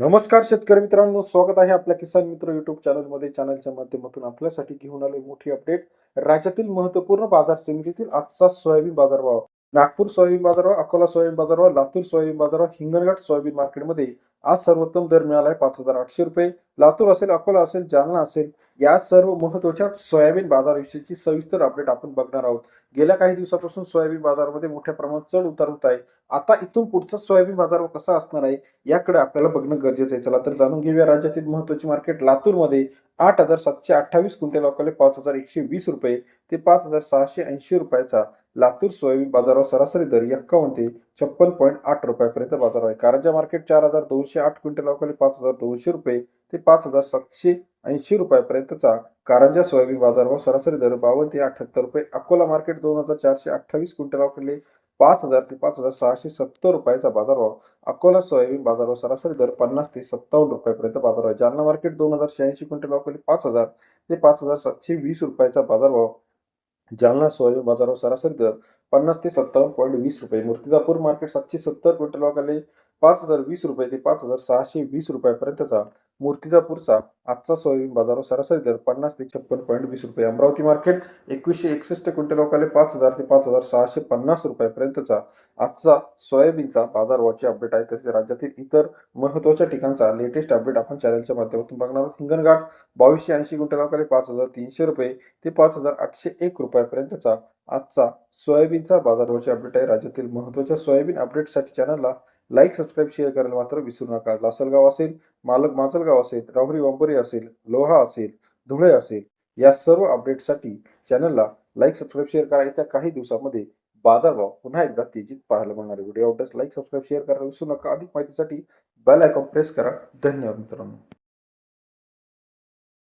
नमस्कार शेतकरी मित्रांनो, स्वागत आहे आपल्या किसान मित्र युट्यूब चॅनलमध्ये. चॅनलच्या माध्यमातून आपल्यासाठी घेऊन आलोय मोठी अपडेट. राज्यातील महत्त्वपूर्ण बाजार समितीतील आजचा सोयाबीन बाजारभाव. नागपूर सोयाबीन बाजारभाव, अकोला सोयाबीन बाजारभाव, लातूर सोयाबीन बाजारभाव, हिंगणघाट सोयाबीन मार्केटमध्ये आज सर्वोत्तम दर मिळाला 5,800 रुपये. लातूर असेल, अकोला असेल, जालना असेल, या सर्व महत्त्वाच्या सोयाबीन बाजाराविषयीची सविस्तर अपडेट आपण बघणार आहोत. गेल्या काही दिवसापासून सोयाबीन बाजारामध्ये मोठ्या प्रमाणात चढ उतार होत आहे. आता इथून पुढचा सोयाबीन बाजार कसा असणार आहे याकडे आपल्याला बघणं गरजेचं आहे. चला तर जाणून घेऊया. राज्यातील महत्त्वाची मार्केट लातूरमध्ये 8,728 क्विंटल अवकाले 5,120 रुपये ते 5,680 रुपयाचा लातूर सोयाबीन बाजारावर सरासरी दर 51 ते 56.8 रुपयापर्यंत बाजार आहे. कारंजा मार्केट 4,208 क्विंटल अवकाले 5,200 रुपये ते 5,780 रुपयापर्यंतचा कारंजा सोयाबीन बाजारावर सरासरी दर 52 ते 78 रुपये. अकोला मार्केट 2,428 क्विंटल अवकाले 5,000 ते 5,670 रुपयाचा बाजारभाव. अकोला सोयाबीन बाजारावर सरासरी दर 50 ते 57 रुपयापर्यंत बाजार आहे. जालना मार्केट 2,086 क्विंटल अवकाले 5,000 ते 5,720 रुपयाचा बाजारभाव. जालना सोयाबीन बाजारावर सरासरी दर 50 ते 57.20 रुपये. मूर्तिजापूर मार्केट 770 क्विंटल अवकाले 5,020 रुपये ते 5,620 रुपयापर्यंतचा मूर्तिजापूरचा आजचा सोयाबीन बाजारावर सरासरी दर 50 ते 56.20 रुपये. अमरावती मार्केट 2161 क्विंटल अवकाले 5,000 ते 5,650 रुपयापर्यंतचा आजचा सोयाबीनचा बाजारभावाची अपडेट आहे. तसेच राज्यातील इतर महत्त्वाच्या ठिकाणचा लेटेस्ट अपडेट आपण चॅनलच्या माध्यमातून बघणार आहोत. हिंगणघाट 2,280 क्विंटल अवकाले 5,300 रुपये ते 5,801 रुपयापर्यंतचा आजचा सोयाबीनचा बाजारभावाची अपडेट आहे. राज्यातील महत्त्वाच्या सोयाबीन अपडेटसाठी चॅनलला लाईक, सबस्क्राईब, शेअर करायला मात्र विसरू नका. लासलगाव असेल, माजलगाव असेल, राहुरी वांबोरी असेल, लोहा असेल, धुळे असेल, या सर्व अपडेटसाठी चॅनलला लाईक, सबस्क्राईब, शेअर करा. येत्या काही दिवसामध्ये बाजारभाव पुन्हा एकदा तेजीत पाहायला मिळणार आहे. व्हिडिओ आवडल्यास लाईक, सबस्क्राईब, शेअर करायला विसरू नका. अधिक माहितीसाठी बेल आयकॉन प्रेस करा. धन्यवाद मित्रांनो.